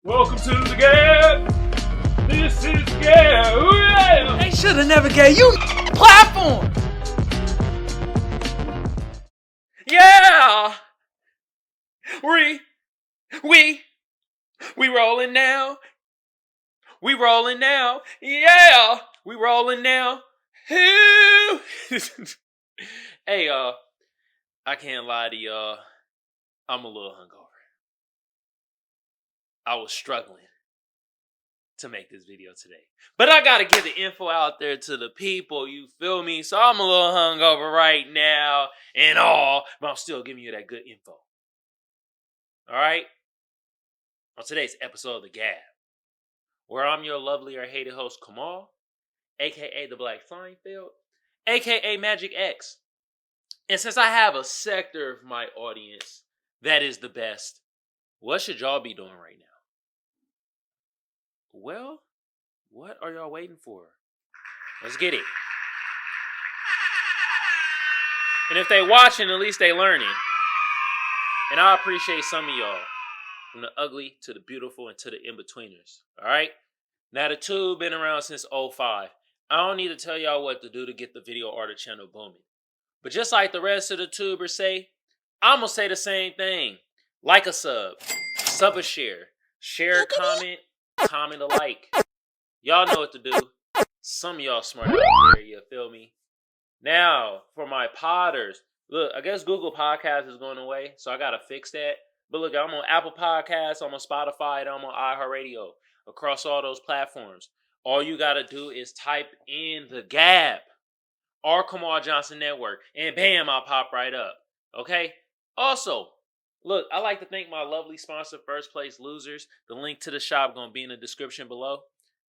Welcome to the G.A.B. This is G.A.B. They should have never gave you platform. Yeah! We rolling now. We rolling now. Yeah! We rolling now. Hey, I can't lie to y'all. I'm a little hungover. I was struggling to make this video today. But I gotta get the info out there to the people, you feel me? So I'm a little hungover right now and all, but I'm still giving you that good info. Alright? On today's episode of the G.A.B, where I'm your lovely or hated host, Kamal, aka the Black Seinfeld, aka Magic X. And since I have a sector of my audience that is the best, what should y'all be doing right now? Well, what are y'all waiting for? Let's get it. And if they watching, at least they learning. And I appreciate some of y'all. From the ugly to the beautiful and to the in-betweeners. Alright? Now the tube been around since 05. I don't need to tell y'all what to do to get the video or the channel booming. But just like the rest of the tubers say, I'm gonna say the same thing. Like a sub a share a comment, comment a like. Y'all know what to do. Some of y'all smart out there, you feel me? Now, for my podders, look, I guess Google Podcasts is going away, so I gotta fix that. But look, I'm on Apple Podcasts, I'm on Spotify, and I'm on iHeartRadio. Across all those platforms. All you gotta do is type in the G.A.B. or Kamal Johnson Network, and bam, I'll pop right up. Okay? Also, look, I like to thank my lovely sponsor, First Place Losers. The link to the shop gonna be in the description below.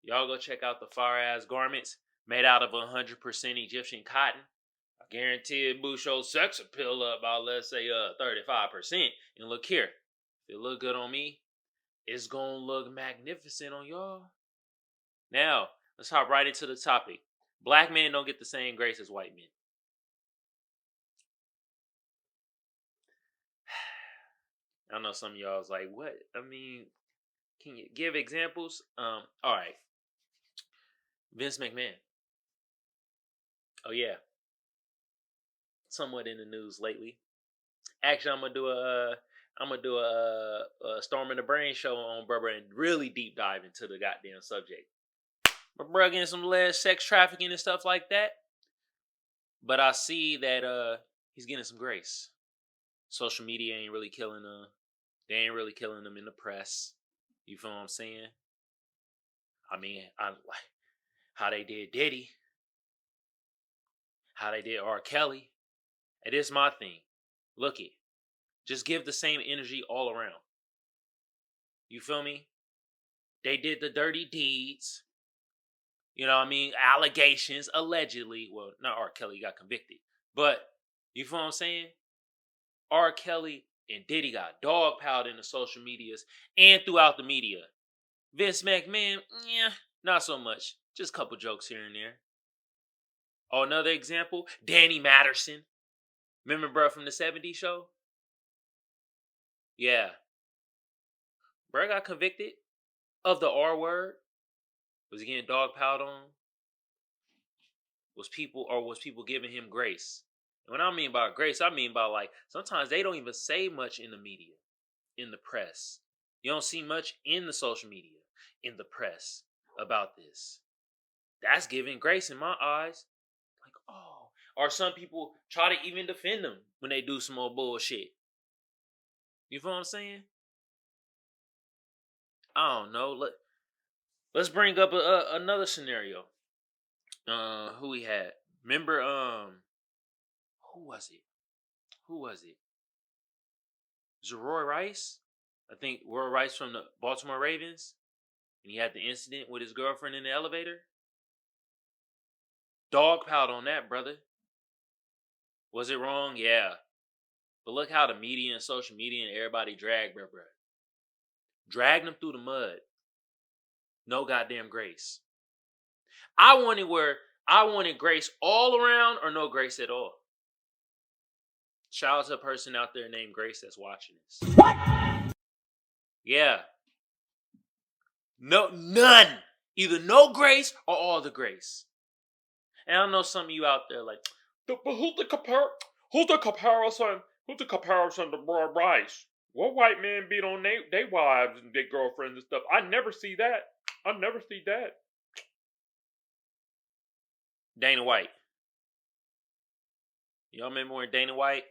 Y'all go check out the fire-ass garments made out of 100% Egyptian cotton. I guarantee it boosts your sex appeal up by, let's say, 35%. And look here, if it look good on me, it's gonna look magnificent on y'all. Now, let's hop right into the topic. Black men don't get the same grace as white men. I know some of y'all is like, what? I mean, can you give examples? Alright. Vince McMahon. Oh yeah. Somewhat in the news lately. Actually, I'm gonna do a Storm in the Brain show on Brother and really deep dive into the goddamn subject. My brother getting some less sex trafficking and stuff like that. But I see that he's getting some grace. Social media ain't really killing him. They ain't really killing him in the press. You feel what I'm saying? I mean, I like how they did Diddy. How they did R. Kelly. It is my thing. Look it. Just give the same energy all around. You feel me? They did the dirty deeds. You know what I mean? Allegations, allegedly. Well, not R. Kelly got convicted. But, you feel what I'm saying? R. Kelly and Diddy got dogpiled in the social medias and throughout the media. Vince McMahon, not so much. Just a couple jokes here and there. Oh, another example, Danny Matterson. Remember bro from the 70s show? Yeah. Bro got convicted of the R word. Was he getting dogpiled on? Was people giving him grace? And what I mean by grace, I mean by like, sometimes they don't even say much in the media, in the press. You don't see much in the social media, in the press about this. That's giving grace in my eyes. Like, oh. Or some people try to even defend them when they do some more bullshit. You feel what I'm saying? I don't know. Let's bring up another scenario. Who we had? Remember, who was it? Was it Roy Rice? I think Roy Rice from the Baltimore Ravens. And he had the incident with his girlfriend in the elevator. Dogpiled on that, brother. Was it wrong? Yeah. But look how the media and social media and everybody dragged bro. Dragged him through the mud. No goddamn grace. I wanted grace all around or no grace at all. Shout out to a person out there named Grace that's watching this. What? Yeah. No, none. Either no grace or all the grace. And I know some of you out there like, but who's the comparison? Who's the comparison to Broad Rice? What white men beat on their wives and their girlfriends and stuff? I never see that. Dana White. Y'all remember when Dana White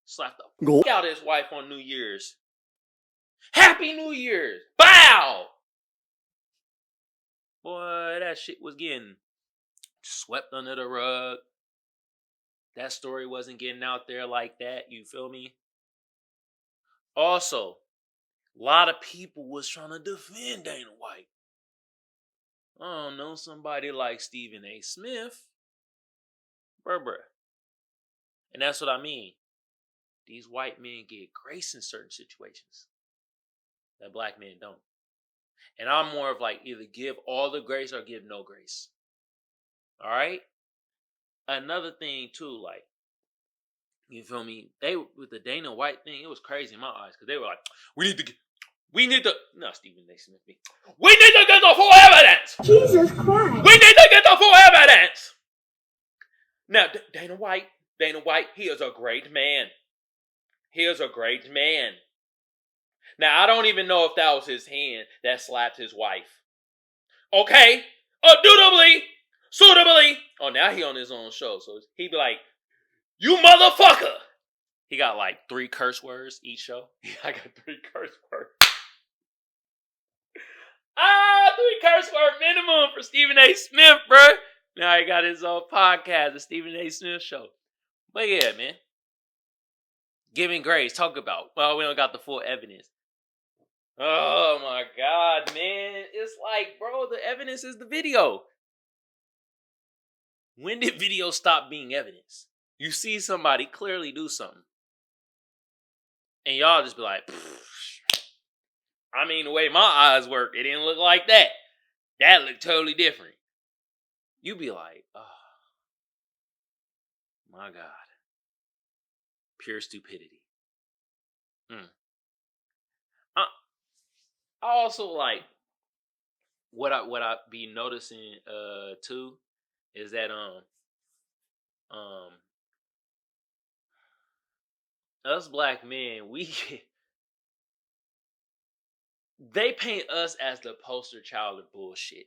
slapped the fuck out of his wife on New Year's? Happy New Year's! Bow! Boy, that shit was getting swept under the rug. That story wasn't getting out there like that. You feel me? Also, a lot of people was trying to defend Dana White. I don't know, somebody like Stephen A. Smith. Bruh. And that's what I mean. These white men get grace in certain situations that black men don't. And I'm more of like either give all the grace or give no grace. All right? Another thing too, like, you feel me? They, with the Dana White thing, it was crazy in my eyes because they were like, we need to, no, Stephen A. Smith, we need to get the full evidence. Jesus Christ. We need to get the full evidence. Now, Dana White, he is a great man. Now, I don't even know if that was his hand that slapped his wife. Okay? Suitably. Oh, now he on his own show, so he be like, you motherfucker. He got like 3 curse words each show. I got 3 curse words. 3 curse word minimum for Stephen A. Smith, bro. Now he got his own podcast, the Stephen A. Smith Show. But yeah, man. Giving grace, talk about. Well, we don't got the full evidence. Oh my God, man. It's like, bro, the evidence is the video. When did video stop being evidence? You see somebody clearly do something. And y'all just be like, I mean, the way my eyes work, it didn't look like that. That looked totally different. You be like, oh, my God. Pure stupidity. I also like, what I be noticing too is that us black men, they paint us as the poster child of bullshit.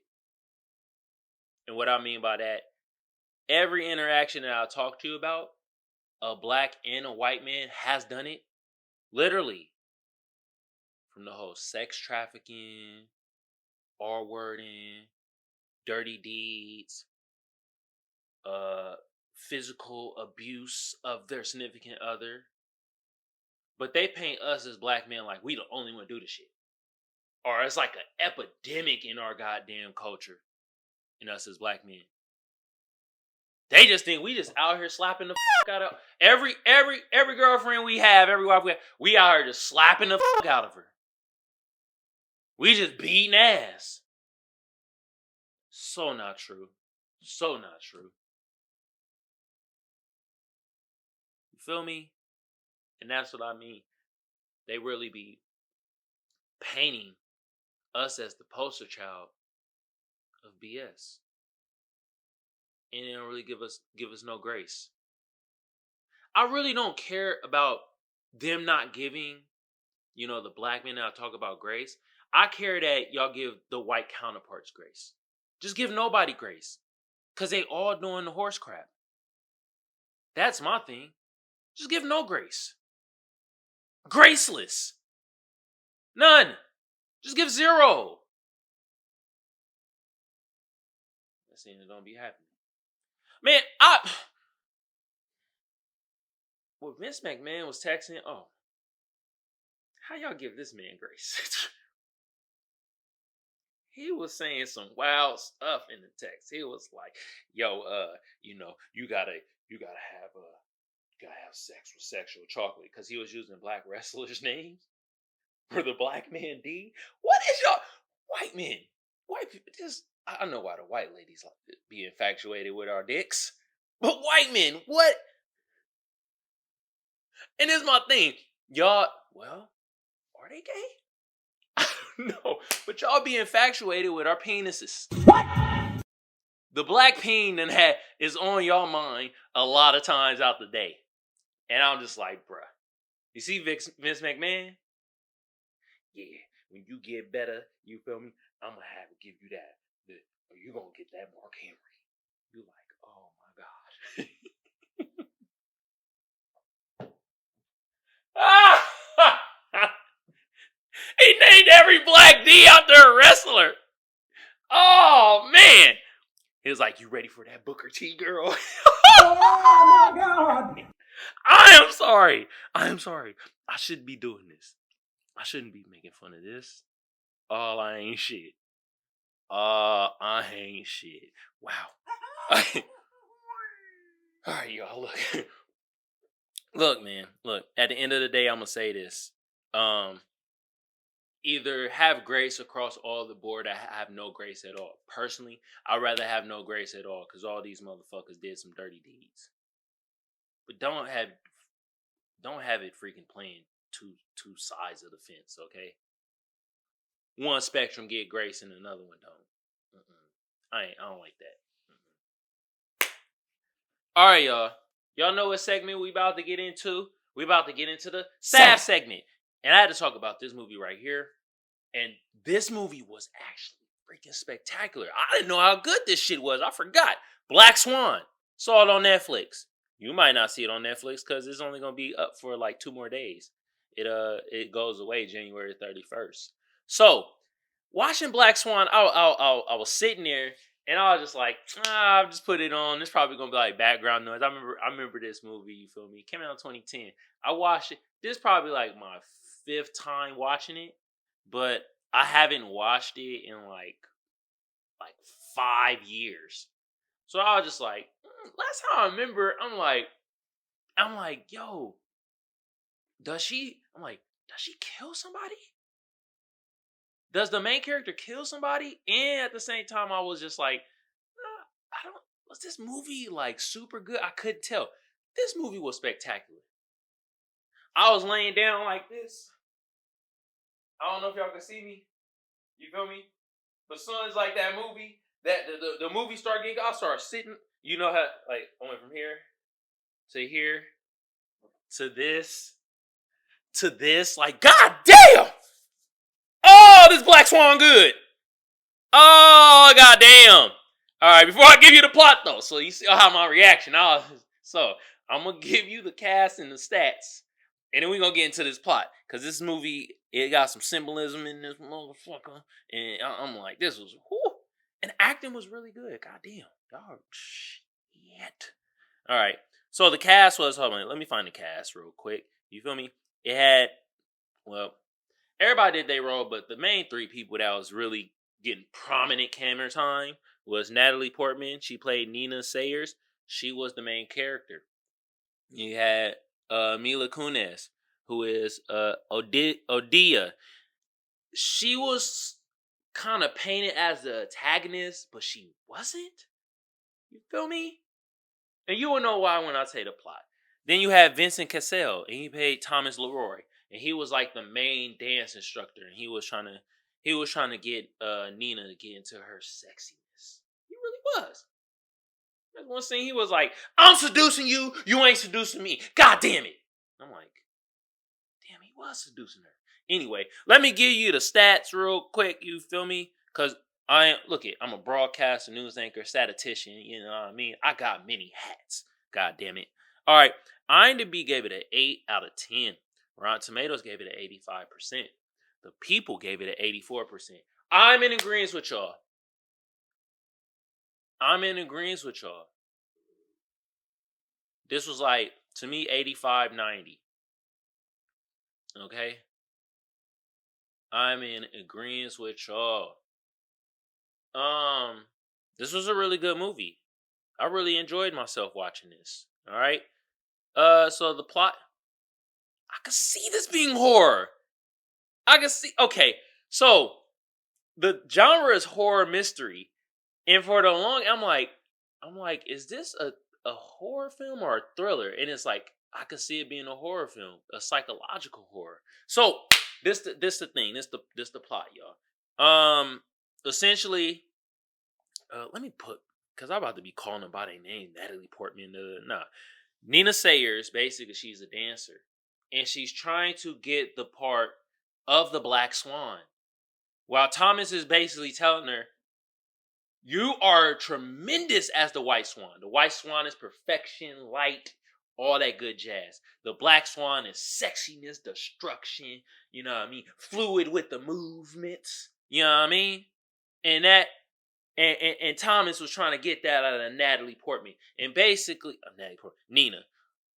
And what I mean by that, every interaction that I talk to you about, a black and a white man has done it. Literally. From the whole sex trafficking, R-wording, dirty deeds, physical abuse of their significant other. But they paint us as black men like we the only one do the shit. Or it's like an epidemic in our goddamn culture. In us as black men. They just think we just out here slapping the fuck out of every girlfriend we have, every wife we have. We out here just slapping the fuck out of her. We just beating ass. So not true. You feel me? And that's what I mean. They really be painting us as the poster child of BS. And they don't really give us no grace. I really don't care about them not giving, the black men that I talk about grace. I care that y'all give the white counterparts grace. Just give nobody grace. Because they all doing the horse crap. That's my thing. Just give no grace. Graceless. None. Just give 0. That's saying it don't be happening. Man, Vince McMahon was texting, how y'all give this man grace? He was saying some wild stuff in the text. He was like, yo, you gotta have sex with sexual chocolate. Because he was using black wrestlers' names for the black man D. What is y'all? White men. White people. I know why the white ladies like to be infatuated with our dicks. But white men, what? And it's my thing. Y'all, well, are they gay? No, but y'all be infatuated with our penises. What? The black peen is on y'all mind a lot of times out the day. And I'm just like, bruh. You see Vince McMahon? Yeah, when you get better, you feel me? I'm going to have to give you that. Or you're going to get that Mark Henry. You like, oh my God. He named every black D after a wrestler. Oh, man. He was like, you ready for that Booker T, girl? Oh, my God. I am sorry. I shouldn't be doing this. I shouldn't be making fun of this. Oh, I ain't shit. I ain't shit. Wow. All right, y'all, look. Look, man. Look, at the end of the day, I'm going to say this. Either have grace across all the board or have no grace at all. Personally, I'd rather have no grace at all because all these motherfuckers did some dirty deeds. But don't have it freaking playing two sides of the fence, okay? One spectrum get grace and another one don't. I don't like that. All right, y'all. Y'all know what segment we about to get into? We about to get into the sad segment. And I had to talk about this movie right here. And this movie was actually freaking spectacular. I didn't know how good this shit was. I forgot. Black Swan. Saw it on Netflix. You might not see it on Netflix because it's only going to be up for like 2 more days. It goes away January 31st. So, watching Black Swan, I was sitting there and I was just like, I'll just put it on. It's probably going to be like background noise. I remember this movie, you feel me? It came out in 2010. I watched it. This is probably like my 5th time watching it. But I haven't watched it in like 5 years. So I was just like, last time I remember, I'm like, yo, does she kill somebody? Does the main character kill somebody? And at the same time, I was just like, was this movie like super good? I couldn't tell. This movie was spectacular. I was laying down like this. I don't know if y'all can see me. You feel me? The sun's like that movie. That the movie start getting. I start sitting. You know how like I went from here to here to this. Like, god damn! Oh, this Black Swan good. Oh, goddamn! All right, before I give you the plot though, so you see how my reaction. So I'm gonna give you the cast and the stats, and then we're gonna get into this plot because this movie it got some symbolism in this motherfucker, and I'm like, this was whew. And acting was really good. Goddamn, y'all shit. All right, so the cast was. Hold on, let me find the cast real quick. You feel me? It had everybody did their role, but the main 3 people that was really getting prominent camera time was Natalie Portman. She played Nina Sayers. She was the main character. You had Mila Kunis, who is Odia. She was kind of painted as the antagonist, but she wasn't. You feel me? And you will know why when I tell you the plot. Then you had Vincent Cassell, and he played Thomas Leroy, and he was like the main dance instructor, and he was trying to get Nina to get into her sexiness. He really was. There's one scene he was like, "I'm seducing you, you ain't seducing me. God damn it!" I'm like, damn, he was seducing her. Anyway, let me give you the stats real quick. You feel me? Cause I'm a broadcaster, news anchor, statistician. You know what I mean? I got many hats. God damn it! All right, IMDb gave it an 8 out of 10. Rotten Tomatoes gave it an 85%. The people gave it an 84%. I'm in agreement with y'all. This was like, to me, 85-90. Okay? I'm in agreement with y'all. This was a really good movie. I really enjoyed myself watching this. All right? So the plot, I could see this being horror. Okay, so the genre is horror mystery. And for the long, I'm like, is this a horror film or a thriller? And it's like, I could see it being a horror film, a psychological horror. So This the thing. This the plot, y'all. Essentially, let me put, because I'm about to be calling them by their name, Natalie Portman. Nah, Nina Sayers. Basically, she's a dancer, and she's trying to get the part of the Black Swan, while Thomas is basically telling her, "You are tremendous as the White Swan. The White Swan is perfection, light, all that good jazz. The Black Swan is sexiness, destruction. You know what I mean? Fluid with the movements. You know what I mean? And that." And Thomas was trying to get that out of Natalie Portman. And basically, Nina.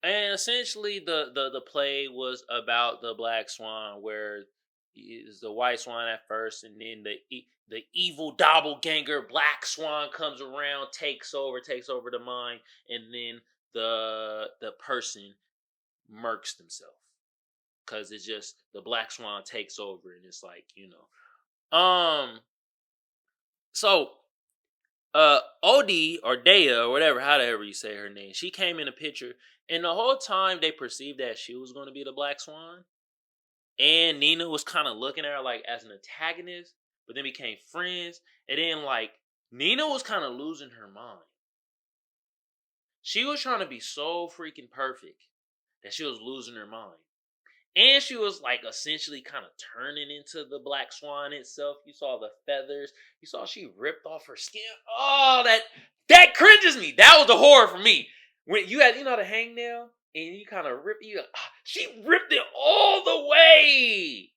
And essentially, the play was about the Black Swan, where is the White Swan at first, and then the evil doppelganger Black Swan comes around, takes over the mind, and then the person murks themselves, because it's just the Black Swan takes over, and it's like, so. Odie or Dea or whatever, however you say her name, she came in the picture, and the whole time they perceived that she was going to be the Black Swan, and Nina was kind of looking at her like as an antagonist, but then became friends, and then like Nina was kind of losing her mind. She was trying to be so freaking perfect that she was losing her mind. And she was like essentially kind of turning into the Black Swan itself. You saw the feathers. You saw she ripped off her skin. Oh, that cringes me. That was the horror for me. When you had, the hangnail, and you kind of she ripped it all the way.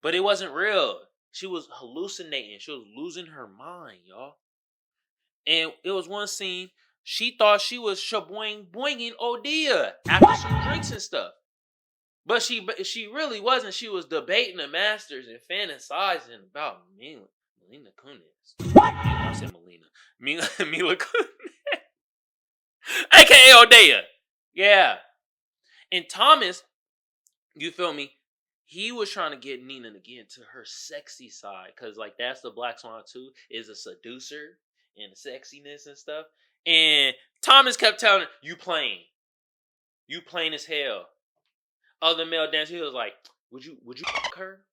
But it wasn't real. She was hallucinating. She was losing her mind, y'all. And it was one scene, she thought she was shaboing-boinging Odia after some drinks and stuff. But she really wasn't. She was debating the masters and fantasizing about Melina Kunis. I said Melina. Mila Kunis. AKA Odea. Yeah. And Thomas, you feel me? He was trying to get Nina to get into her sexy side. Because, like, that's the Black Swan, too. Is a seducer and sexiness and stuff. And Thomas kept telling her, you plain. You plain as hell. Other male dancer, he was like, would you fuck her?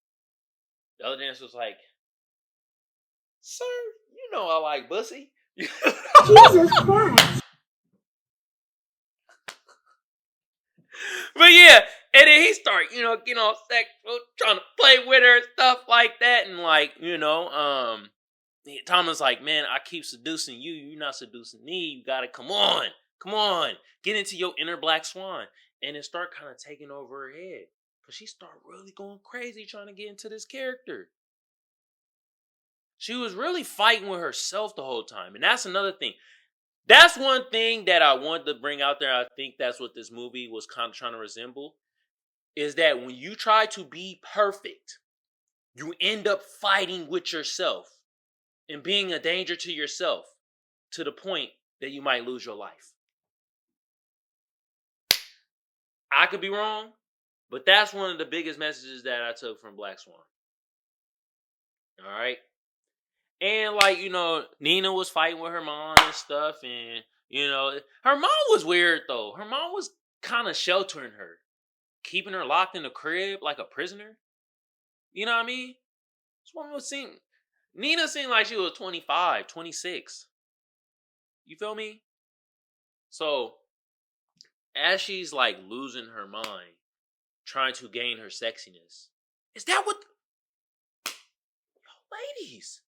The other dancer was like, sir, you know I like pussy. Jesus Christ. But yeah, and then he started, getting all sexual, trying to play with her and stuff like that. And like, Thomas like, man, I keep seducing you. You're not seducing me. You gotta come on. Get into your inner Black Swan. And it start kind of taking over her head. Because she started really going crazy trying to get into this character. She was really fighting with herself the whole time. And that's another thing. That's one thing that I wanted to bring out there. I think that's what this movie was kind of trying to resemble. Is that when you try to be perfect, you end up fighting with yourself. And being a danger to yourself. To the point that you might lose your life. I could be wrong, but that's one of the biggest messages that I took from Black Swan. All right. And like, Nina was fighting with her mom and stuff. And, her mom was weird though. Her mom was kind of sheltering her. Keeping her locked in the crib like a prisoner. You know what I mean? Nina seemed like she was 25, 26. You feel me? So, as she's like losing her mind, trying to gain her sexiness. Is that what... Ladies,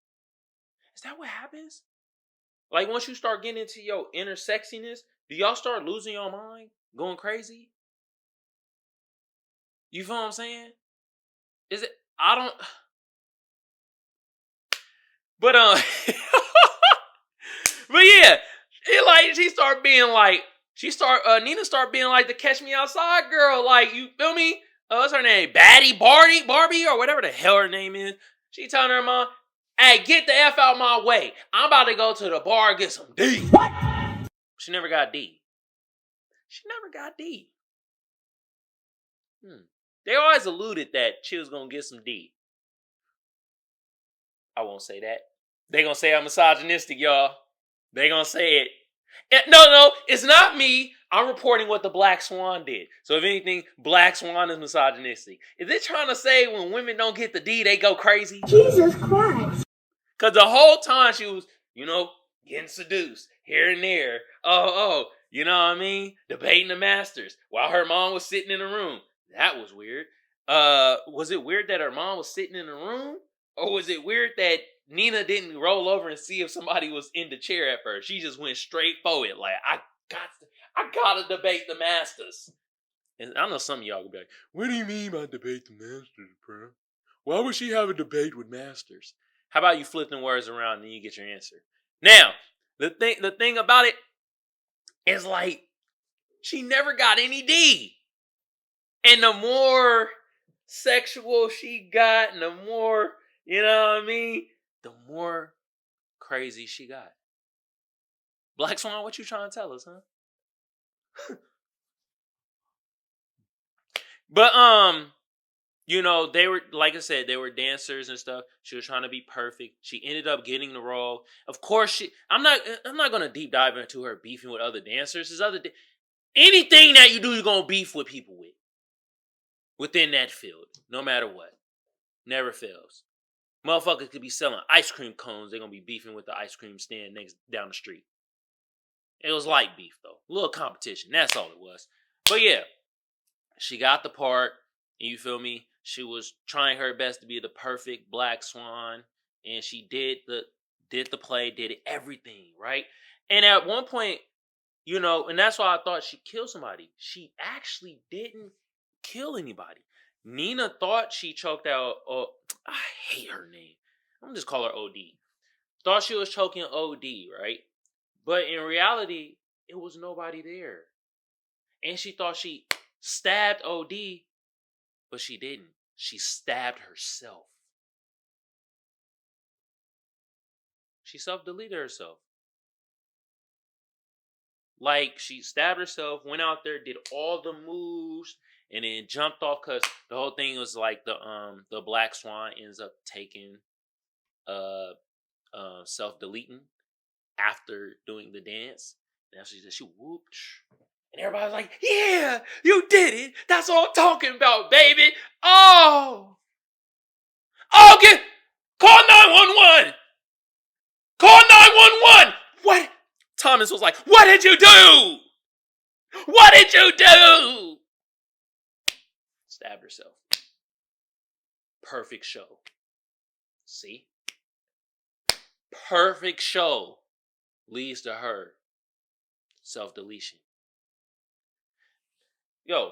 is that what happens? Like once you start getting into your inner sexiness, do y'all start losing your mind? Going crazy? You feel what I'm saying? Is it... I don't... But but yeah, she started being like... Nina started being like the Catch Me Outside girl. Like, you feel me? What's her name? Barbie, or whatever the hell her name is. She telling her mom, hey, get the F out my way. I'm about to go to the bar and get some D. What? She never got D. They always alluded that she was going to get some D. I won't say that. They going to say I'm misogynistic, y'all. They going to say it. No, it's not me. I'm reporting what the Black Swan did. So if anything, Black Swan is misogynistic. Is it trying to say when women don't get the D, they go crazy? Jesus Christ. Because the whole time she was, getting seduced here and there. You know what I mean? Debating the masters while her mom was sitting in the room. That was weird. Was it weird that her mom was sitting in the room? Or was it weird that Nina didn't roll over and see if somebody was in the chair at first? She just went straight forward. Like, I gotta debate the masters. And I know some of y'all will be like, what do you mean by debate the masters, bro? Why would she have a debate with masters? How about you flip them words around and then you get your answer? Now, the thing about it is like, she never got any D. And the more sexual she got and the more, you know what I mean? The more crazy she got. Black Swan, what you trying to tell us, huh? But, they were, like I said, they were dancers and stuff. She was trying to be perfect. She ended up getting the role. Of course, I'm not going to deep dive into her beefing with other dancers. Anything that you do, you're going to beef with people within that field, no matter what. Never fails. Motherfuckers could be selling ice cream cones. They're going to be beefing with the ice cream stand down the street. It was light beef, though. A little competition. That's all it was. But yeah, she got the part. And you feel me? She was trying her best to be the perfect Black Swan. And she did the play, did everything, right? And at one point, and that's why I thought she killed somebody. She actually didn't kill anybody. Nina thought she choked out, I hate her name. I'm going to just call her OD. Thought she was choking OD, right? But in reality, it was nobody there. And she thought she stabbed OD, but she didn't. She stabbed herself. She self-deleted herself. Like, she stabbed herself, went out there, did all the moves, and then jumped off, because the whole thing was like the Black Swan ends up taking self-deleting after doing the dance. Now she whooped. And everybody's like, yeah, you did it. That's all I'm talking about, baby. Oh, get, call 911. Call 911. What? Thomas was like, what did you do? What did you do? Stabbed herself. Perfect show. See? Perfect show leads to her self-deletion. Yo,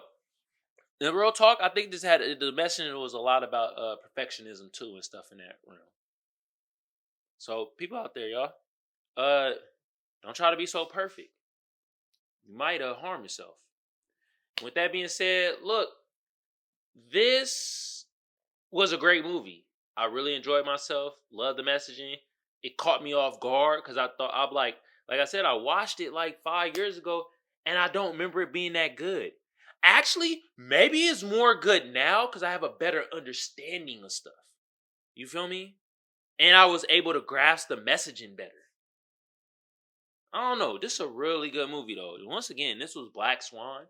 in real talk, I think the message was a lot about perfectionism too and stuff in that realm. So people out there, y'all, don't try to be so perfect. You might harm yourself. With that being said, look, this was a great movie. I really enjoyed myself. Loved the messaging. It caught me off guard because I thought like I said, I watched it like 5 years ago and I don't remember it being that good. Actually, maybe it's more good now because I have a better understanding of stuff. You feel me? And I was able to grasp the messaging better. I don't know. This is a really good movie, though. Once again, this was Black Swan.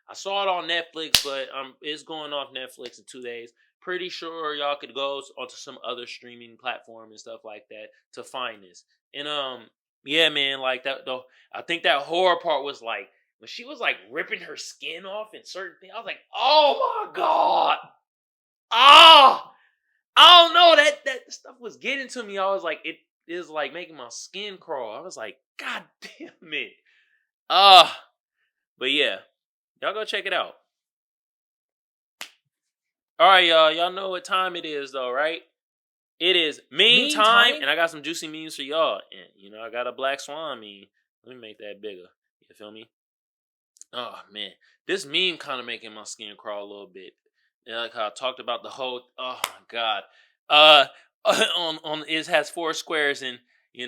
I saw it on Netflix, but it's going off Netflix in 2 days. Pretty sure y'all could go onto some other streaming platform and stuff like that to find this. And yeah, man, like that though. I think that horror part was like when she was like ripping her skin off and certain things. I was like, oh my god, ah, I don't know that stuff was getting to me. I was like, it is like making my skin crawl. I was like, god damn it, but yeah, y'all go check it out. All right, y'all. Y'all know what time it is, though, right? It is meme time, and I got some juicy memes for y'all. And, I got a Black Swan meme. Let me make that bigger. You feel me? Oh, man. This meme kind of making my skin crawl a little bit. Like how I talked about the whole... Oh, my God. It has 4 squares, and,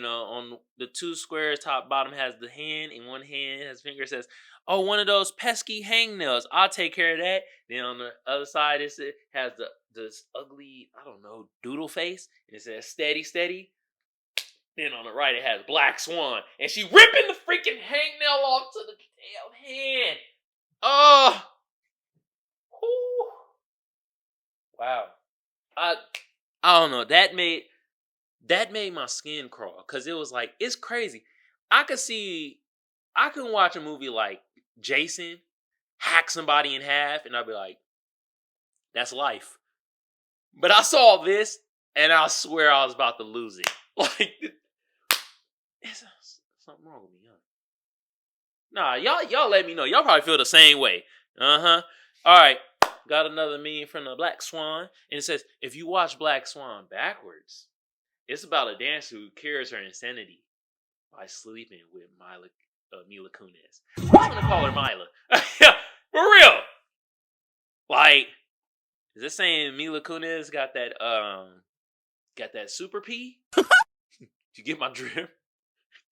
on the 2 squares, top, bottom has the hand, and one hand has finger says... Oh, one of those pesky hangnails. I'll take care of that. Then on the other side, it has this ugly, I don't know, doodle face. And it says steady, steady. Then on the right, it has Black Swan. And she ripping the freaking hangnail off to the damn hand. Oh. Whew. Wow. I don't know. That made my skin crawl. Cause it was like, it's crazy. I can watch a movie like Jason hack somebody in half, and I'll be like, that's life. But I saw this, and I swear I was about to lose it. Like, there's something wrong with me, huh? Nah, y'all let me know. Y'all probably feel the same way. All right, got another meme from the Black Swan, and it says, if you watch Black Swan backwards, it's about a dancer who cures her insanity by sleeping with Mila Kunis. I'm just gonna call her Mila. For real. Like, is this saying Mila Kunis got that super pee? Did you get my drift?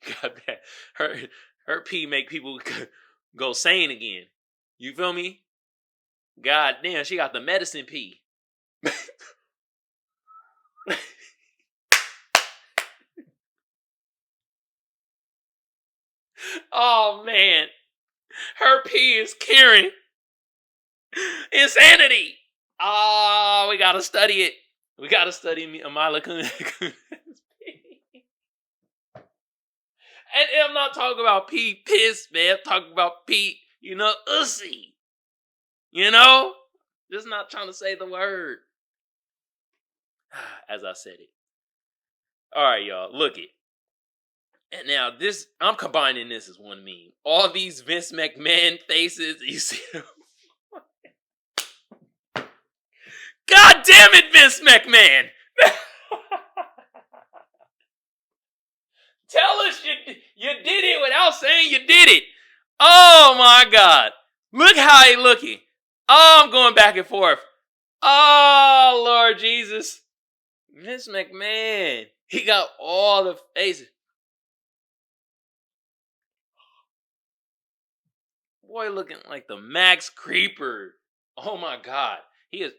Got that. Her pee make people go sane again. You feel me? God damn, she got the medicine pee. Oh man, her pee is curing insanity. Oh, we gotta study it. We gotta study Mila Kunis. And I'm not talking about pee piss, man. I'm talking about pee, ussy. Just not trying to say the word. As I said it. All right, y'all, look it. And now I'm combining this as one meme. All these Vince McMahon faces, you see them? God damn it, Vince McMahon! Tell us you did it without saying you did it. Oh my God. Look how he looking. Oh, I'm going back and forth. Oh, Lord Jesus. Vince McMahon. He got all the faces. Boy looking like the Max Creeper. Oh my God. He is.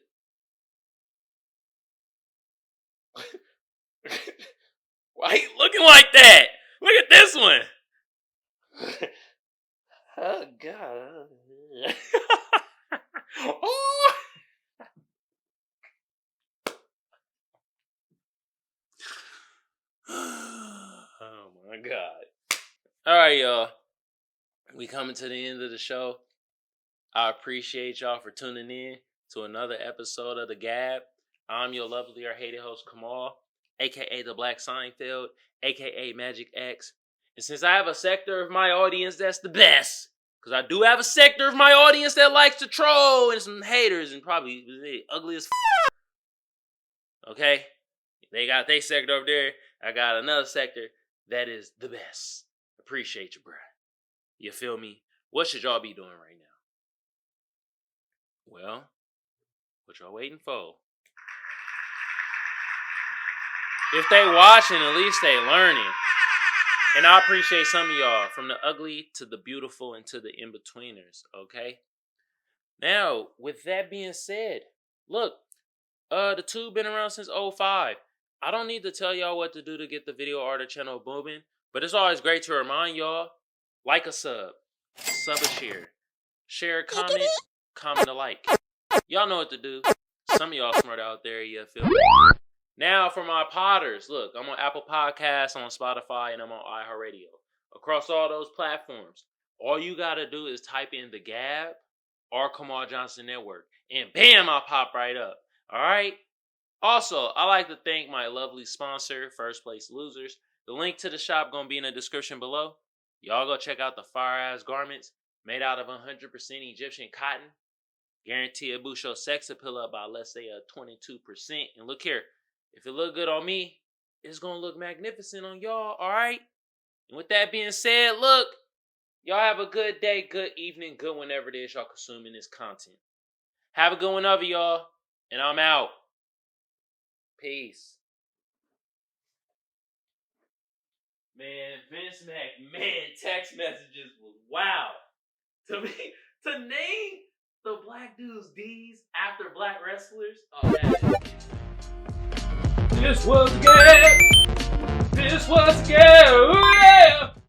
Why he looking like that? Look at this one. Oh God. Oh. Oh my God. All right, y'all. We coming to the end of the show. I appreciate y'all for tuning in to another episode of the G.A.B. I'm your lovely or hated host, Kamal, a.k.a. the Black Seinfeld, a.k.a. Magic X. And since I have a sector of my audience that's the best, because I do have a sector of my audience that likes to troll and some haters and probably ugly as okay? They got their sector over there. I got another sector that is the best. Appreciate you, bruh. You feel me? What should y'all be doing right now? Well, what y'all waiting for? If they watching, at least they learning. And I appreciate some of y'all, from the ugly to the beautiful and to the in-betweeners, okay? Now, with that being said, look, the tube been around since 2005. I don't need to tell y'all what to do to get the video art channel booming, but it's always great to remind y'all, like a sub a share a comment, comment a like. Y'all know what to do. Some of y'all smart out there, you feel me? Now for my potters, look, I'm on Apple Podcasts, I'm on Spotify, and I'm on iHeartRadio. Across all those platforms, all you gotta do is type in the G.A.B. or Kamal Johnson Network, and bam, I'll pop right up. All right? Also, I like to thank my lovely sponsor, First Place Losers. The link to the shop gonna be in the description below. Y'all go check out the fire-ass garments made out of 100% Egyptian cotton. Guarantee a boost your sex appeal up by, let's say, 22%. And look here, if it look good on me, it's gonna look magnificent on y'all, all right? And with that being said, look, y'all have a good day, good evening, good whenever it is y'all consuming this content. Have a good one of y'all, and I'm out. Peace. Man, Vince McMahon text messages was wow. To me, to name the black dudes D's after black wrestlers, oh, this was G.A.B. This was G.A.B.